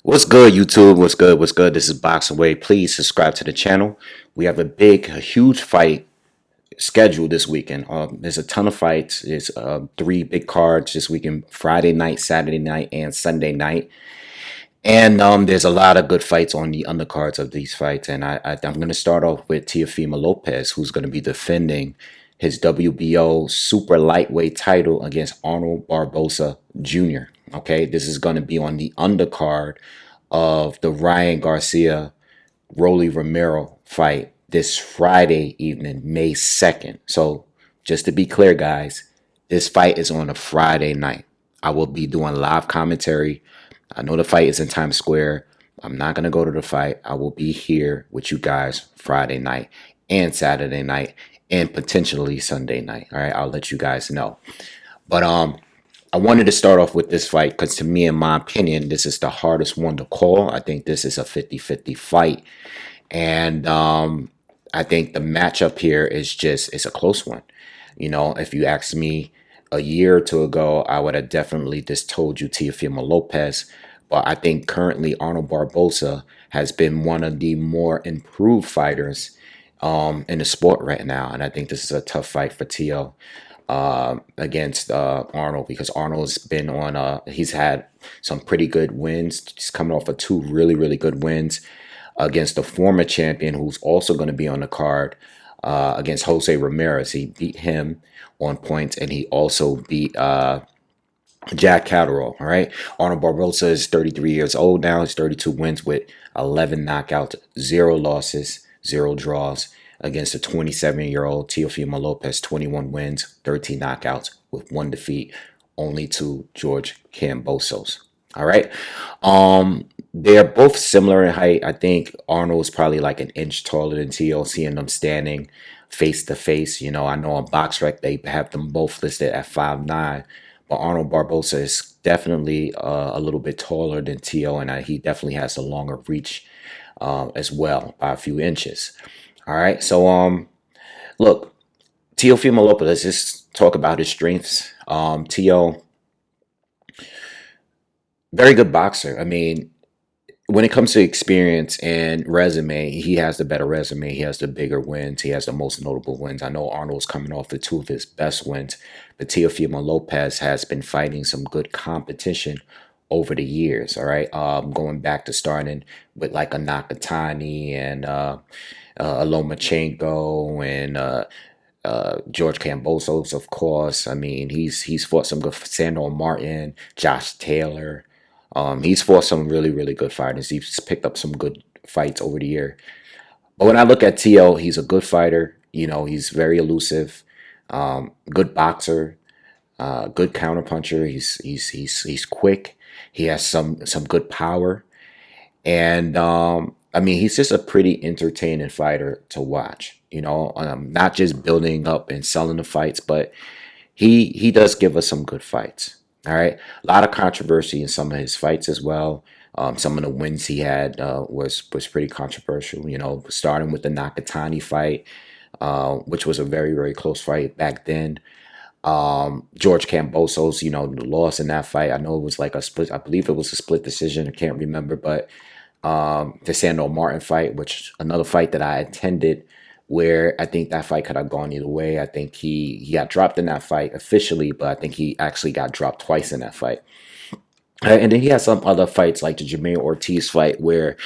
What's good, YouTube? What's good? What's good? This is Boxingwave. Please subscribe to the channel. We have a huge fight scheduled this weekend. There's a ton of fights. There's three big cards this weekend: Friday night, Saturday night, and Sunday night. And there's a lot of good fights on the undercards of these fights. And I'm going to start off with Teofimo Lopez, who's going to be defending his WBO super lightweight title against Arnold Barboza Jr. Okay, this is going to be on the undercard of the Ryan Garcia Rolly Romero fight this Friday evening, May 2nd. So just to be clear, guys, this fight is on a Friday night. I will be doing live commentary. I know the fight is in Times Square. I'm not going to go to the fight. I will be here with you guys Friday night and Saturday night and potentially Sunday night. All right, I'll let you guys know. But I wanted to start off with this fight because to me, in my opinion, this is the hardest one to call. I think this is a 50-50 fight. And I think the matchup here is it's a close one. You know, if you asked me a year or two ago, I would have definitely just told you Teofimo Lopez. But I think currently Arnold Barboza has been one of the more improved fighters in the sport right now. And I think this is a tough fight for Teo against Arnold, because Arnold's been on he's had some pretty good wins. He's coming off of two really good wins against the former champion, who's also going to be on the card against Jose Ramirez. He beat him on points, and he also beat Jack Catterall. All right, Arnold Barboza is 33 years old now. He's 32 wins with 11 knockouts, 0 losses, 0 draws, against a 27-year-old Teofimo Lopez, 21 wins, 13 knockouts with 1 defeat, only to George Kambosos. All right. They're both similar in height. I think Arnold's probably like an inch taller than Teo, seeing them standing face to face. You know, I know on BoxRec they have them both listed at 5'9", but Arnold Barboza is definitely a little bit taller than Teo, and he definitely has a longer reach as well by a few inches. All right. So look, Teofimo Lopez, let's just talk about his strengths. Teo, very good boxer. I mean, when it comes to experience and resume, he has the better resume. He has the bigger wins. He has the most notable wins. I know Arnold's coming off the 2 of his best wins, but Teofimo Lopez has been fighting some good competition over the years. All right, going back to starting with like a Nakatani and a Lomachenko and George Kambosos, of course. I mean, he's fought some good Sandor Martin, Josh Taylor. He's fought some really good fighters. He's picked up some good fights over the year. But when I look at Teo, he's a good fighter. You know, he's very elusive, good boxer, good counterpuncher. He's quick. He has some good power, and I mean, he's just a pretty entertaining fighter to watch. You know, not just building up and selling the fights, but he does give us some good fights. All right, a lot of controversy in some of his fights as well. Some of the wins he had was pretty controversial. You know, starting with the Nakatani fight, which was a very close fight back then. George Kambosos, you know, the loss in that fight. I know it was like a split. I believe it was a split decision. I can't remember, but the Sandor Martin fight, which another fight that I attended, where I think that fight could have gone either way. I think he got dropped in that fight officially, but I think he actually got dropped twice in that fight. And then he had some other fights like the Jermaine Ortiz fight where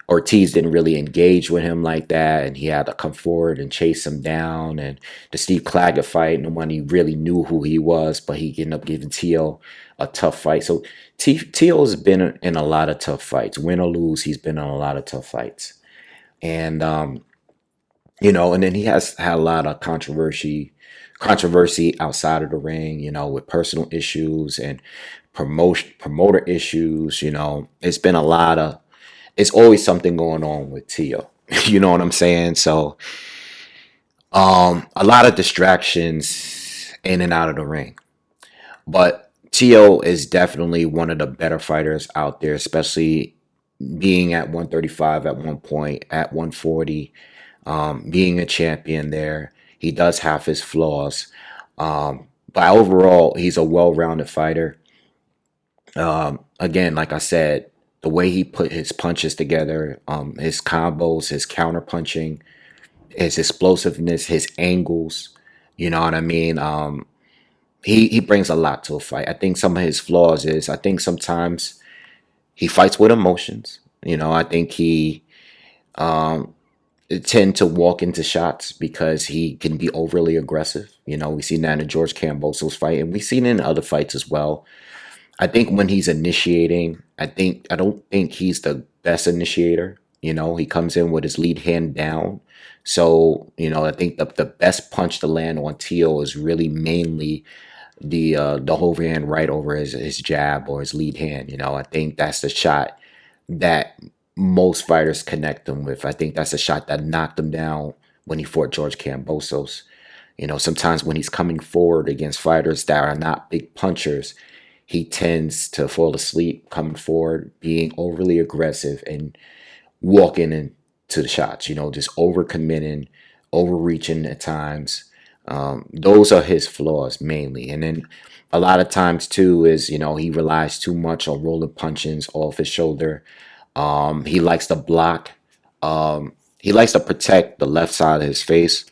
Ortiz didn't really engage with him like that, and he had to come forward and chase him down. And the Steve Claggett fight, no one really knew who he was, but he ended up giving Teo a tough fight. So Teo's been in a lot of tough fights. Win or lose, he's been in a lot of tough fights. And you know, and then he has had a lot of controversy outside of the ring, you know, with personal issues and promoter issues. You know, it's always something going on with Teo. You know what I'm saying? So a lot of distractions in and out of the ring. But Teo is definitely one of the better fighters out there, especially being at 135 at one point, at 140, being a champion there. He does have his flaws. But overall, he's a well-rounded fighter. Again, like I said, the way he put his punches together, his combos, his counter punching, his explosiveness, his angles. You know what I mean? He brings a lot to a fight. I think some of his flaws is I think sometimes he fights with emotions. I think he um, tend to walk into shots because he can be overly aggressive. We've seen that in George Kambosos fight, and we've seen it in other fights as well. I think when he's initiating, I don't think he's the best initiator. He comes in with his lead hand down. So, I think the best punch to land on Teal is really mainly the overhand right over his jab or his lead hand. I think that's the shot that most fighters connect him with. I think that's a shot that knocked him down when he fought George Kambosos. Sometimes when he's coming forward against fighters that are not big punchers, he tends to fall asleep coming forward, being overly aggressive and walking into the shots, just overcommitting, overreaching at times. Those are his flaws mainly. And then a lot of times too is, he relies too much on rolling punches off his shoulder. He likes to block. He likes to protect the left side of his face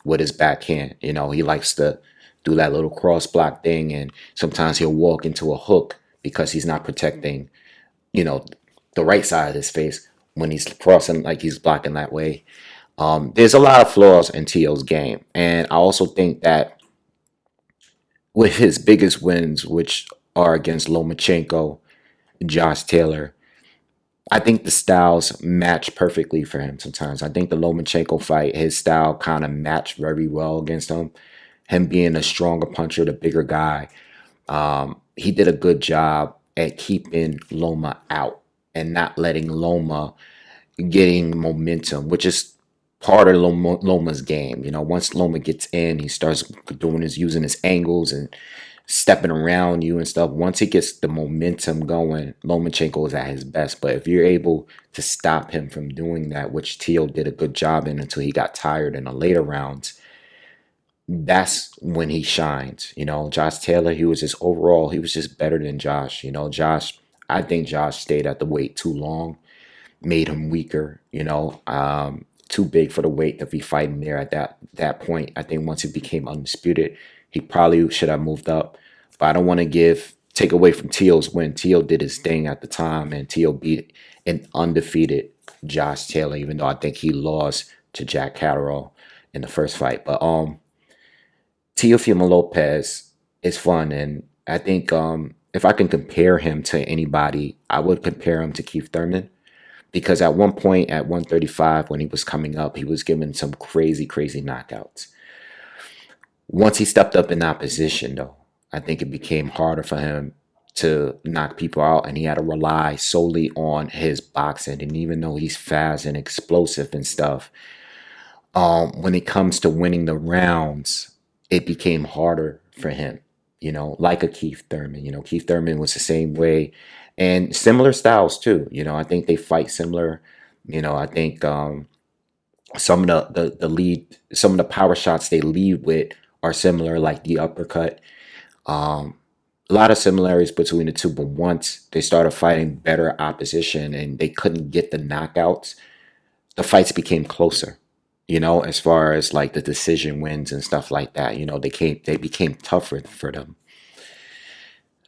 with his backhand. He likes to do that little cross block thing, and sometimes he'll walk into a hook because he's not protecting, you know, the right side of his face when he's crossing, like he's blocking that way. There's a lot of flaws in Tio's game, and I also think that with his biggest wins, which are against Lomachenko, Josh Taylor, I think the styles match perfectly for him sometimes. I think the Lomachenko fight, his style kind of matched very well against him. Him being a stronger puncher, the bigger guy, he did a good job at keeping Loma out and not letting Loma getting momentum, which is part of Loma's game. Once Loma gets in, he starts using his angles and stepping around you and stuff. Once he gets the momentum going, Lomachenko is at his best. But if you're able to stop him from doing that, which Teal did a good job in until he got tired in the later rounds, that's when he shines. Josh Taylor, he was just better than Josh. I think Josh stayed at the weight too long, made him weaker, too big for the weight to be fighting there at that point. I think once he became undisputed, he probably should have moved up. But I don't want to take away from Teal's win. Teal did his thing at the time, and Teal beat an undefeated Josh Taylor, even though I think he lost to Jack Catterall in the first fight. But Teofimo Lopez is fun, and I think if I can compare him to anybody, I would compare him to Keith Thurman, because at one point at 135 when he was coming up, he was giving some crazy, crazy knockouts. Once he stepped up in opposition, though, I think it became harder for him to knock people out, and he had to rely solely on his boxing. And even though he's fast and explosive and stuff, when it comes to winning the rounds, it became harder for him, like a Keith Thurman. Keith Thurman was the same way, and similar styles too. I think they fight similar. I think some of some of the power shots they lead with are similar, like the uppercut. A lot of similarities between the two, but once they started fighting better opposition and they couldn't get the knockouts, the fights became closer. As far as like the decision wins and stuff like that, they became tougher for them.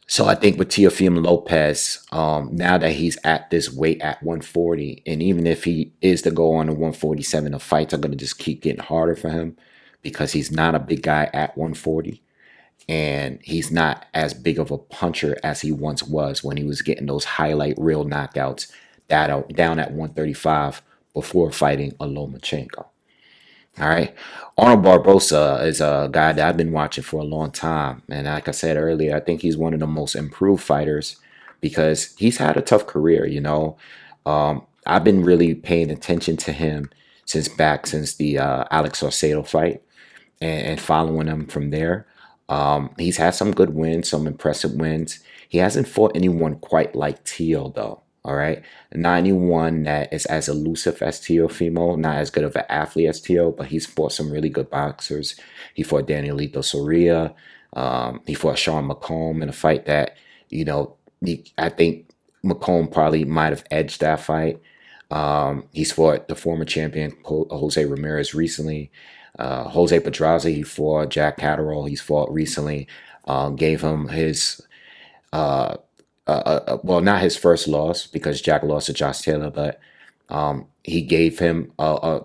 So I think with Teofimo Lopez, now that he's at this weight at 140, and even if he is to go on to 147, the fights are going to just keep getting harder for him because he's not a big guy at 140, and he's not as big of a puncher as he once was when he was getting those highlight reel knockouts down at 135 before fighting a Lomachenko. All right. Arnold Barboza is a guy that I've been watching for a long time. And like I said earlier, I think he's one of the most improved fighters because he's had a tough career, I've been really paying attention to him since the Alex Saucedo fight and following him from there. He's had some good wins, some impressive wins. He hasn't fought anyone quite like Teal, though. All right. Not anyone that is as elusive as Teofimo, not as good of an athlete as Teo, but he's fought some really good boxers. He fought Danielito Soria. He fought Sean McComb in a fight that, I think McComb probably might have edged that fight. He's fought the former champion Jose Ramirez recently. Jose Pedraza, he fought Jack Catterall. He's fought recently. Gave him his well, not his first loss because Jack lost to Josh Taylor, but he gave him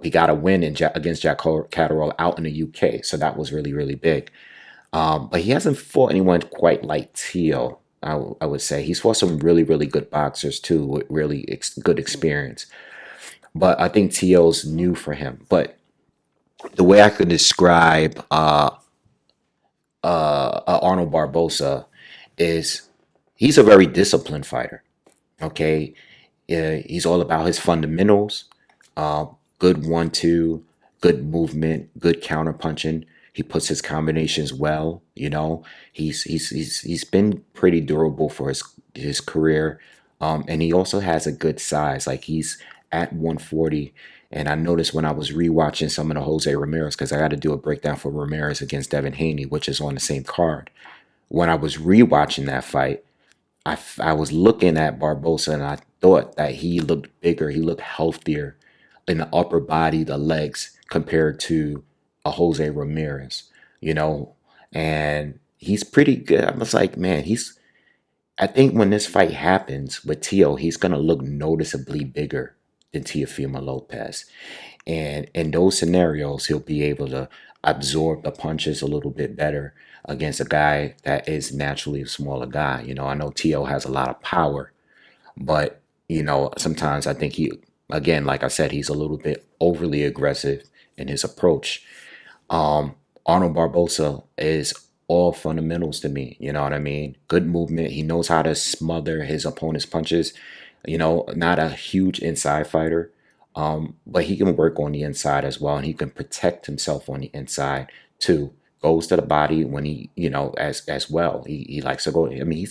he got a win against Jack Catterall out in the UK, so that was really really big. But he hasn't fought anyone quite like Teal. I would say he's fought some really really good boxers too with really good experience. But I think Teal's new for him. But the way I could describe Arnold Barboza is he's a very disciplined fighter. Okay, he's all about his fundamentals. Uh, Good 1-2, good movement, good counter punching. He puts his combinations well. He's been pretty durable for his career, and he also has a good size. Like he's at 140. And I noticed when I was rewatching some of the Jose Ramirez, because I got to do a breakdown for Ramirez against Devin Haney, which is on the same card. When I was rewatching that fight, I was looking at Barbosa and I thought that he looked bigger, he looked healthier in the upper body, the legs, compared to a Jose Ramirez, you know, and he's pretty good. I was like, man, I think when this fight happens with Tio, he's going to look noticeably bigger than Teofimo Lopez. And in those scenarios, he'll be able to absorb the punches a little bit better against a guy that is naturally a smaller guy. I know Tio has a lot of power, but sometimes I think again, like I said, he's a little bit overly aggressive in his approach. Arnold Barboza is all fundamentals to me. You know what I mean? Good movement. He knows how to smother his opponent's punches. Not a huge inside fighter, but he can work on the inside as well, and he can protect himself on the inside too. Goes to the body when he, as well. He likes to go. I mean,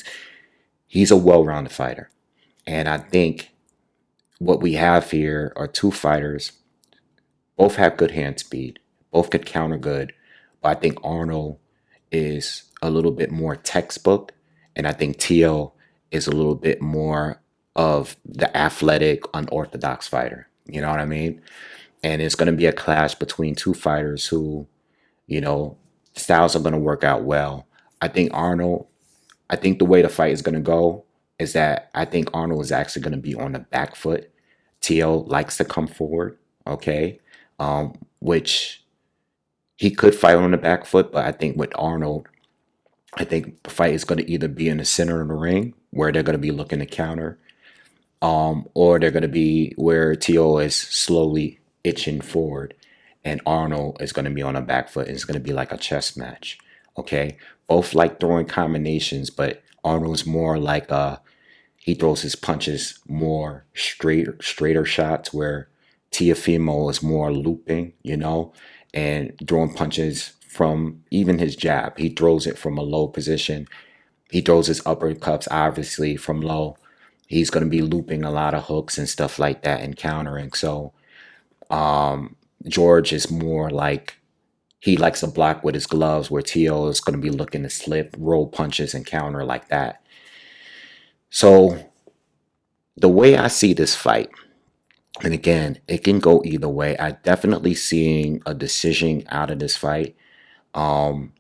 he's a well-rounded fighter, and I think what we have here are two fighters. Both have good hand speed. Both could counter good, but I think Arnold is a little bit more textbook, and I think Tio is a little bit more of the athletic, unorthodox fighter. You know what I mean? And it's going to be a clash between two fighters who, you know, styles are going to work out well. I think Arnold, I think the way the fight is going to go is that I think Arnold is actually going to be on the back foot. Tio likes to come forward, okay? Which he could fight on the back foot, but I think with Arnold, I think the fight is going to either be in the center of the ring where they're going to be looking to counter, or they're going to be where Tio is slowly itching forward, and Arnold is going to be on a back foot, and it's going to be like a chess match. Okay, both like throwing combinations, but Arnold's more like he throws his punches more straighter shots, where Teofimo is more looping, and throwing punches from even his jab. He throws it from a low position. He throws his uppercuts obviously from low. He's going to be looping a lot of hooks and stuff like that and countering. So George is more like he likes to block with his gloves, where Tio is going to be looking to slip, roll punches, and counter like that. So the way I see this fight, and again, it can go either way. I definitely seeing a decision out of this fight. Um,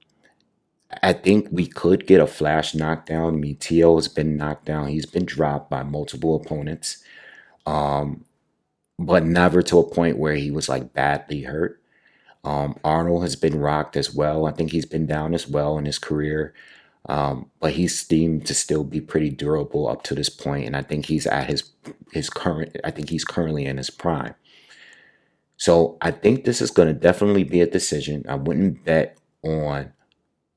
I think we could get a flash knockdown. I mean, Tio has been knocked down. He's been dropped by multiple opponents, um, but never to a point where he was like badly hurt. Arnold has been rocked as well. I think he's been down as well in his career, but he's seemed to still be pretty durable up to this point. And I think he's at his current. I think he's currently in his prime. So I think this is going to definitely be a decision. I wouldn't bet on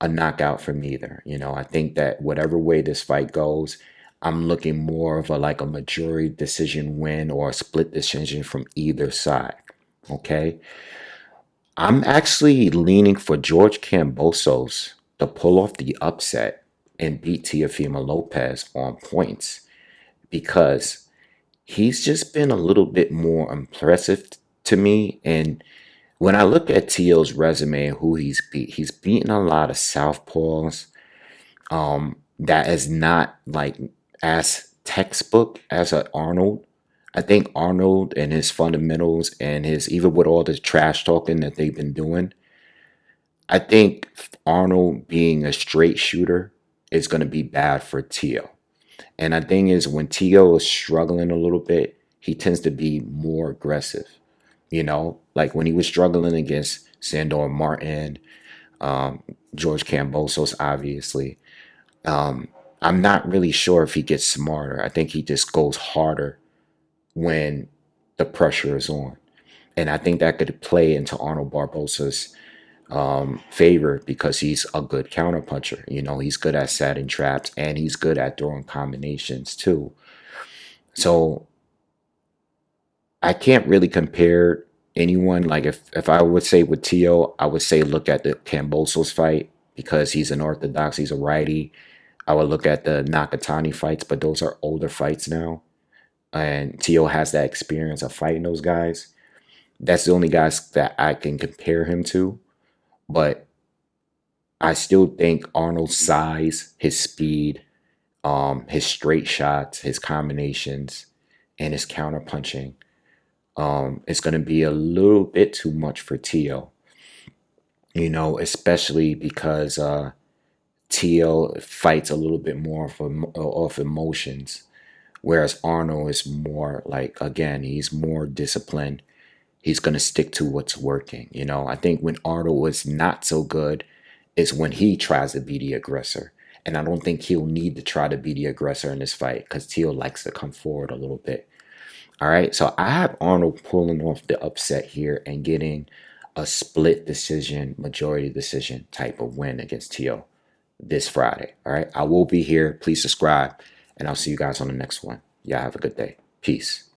a knockout from either. I think that whatever way this fight goes, I'm looking more of a majority decision win or a split decision from either side. Okay. I'm actually leaning for George Kambosos to pull off the upset and beat Teofimo Lopez on points, because he's just been a little bit more impressive to me. And when I look at Tio's resume and who he's beaten a lot of southpaws that is not like as textbook as a Arnold. I think Arnold and his fundamentals and his, even with all the trash talking that they've been doing, I think Arnold being a straight shooter is going to be bad for Tio. And the thing is, when Tio is struggling a little bit, he tends to be more aggressive. You know, like when he was struggling against Sandor Martin, um, George Kambosos, obviously. Um, I'm not really sure if he gets smarter. I think he just goes harder when the pressure is on. And I think that could play into Arnold Barboza's favor because he's a good counterpuncher. You know, he's good at setting traps and he's good at throwing combinations too. So I can't really compare anyone. Like if I would say with Tio, I would say look at the Kambosos fight because he's an orthodox, he's a righty. I would look at the Nakatani fights, but those are older fights now. And Tio has that experience of fighting those guys. That's the only guys that I can compare him to. But I still think Arnold's size, his speed, his straight shots, his combinations, and his counter punching, is going to be a little bit too much for Tio. You know, especially because Tio fights a little bit more off emotions, whereas Arnold is more like, again, he's more disciplined. He's going to stick to what's working. You know, I think when Arnold was not so good is when he tries to be the aggressor. And I don't think he'll need to try to be the aggressor in this fight because Teal likes to come forward a little bit. All right. So I have Arnold pulling off the upset here and getting a split decision, majority decision type of win against Teal this Friday. All right. I will be here. Please subscribe and I'll see you guys on the next one. Y'all have a good day. Peace.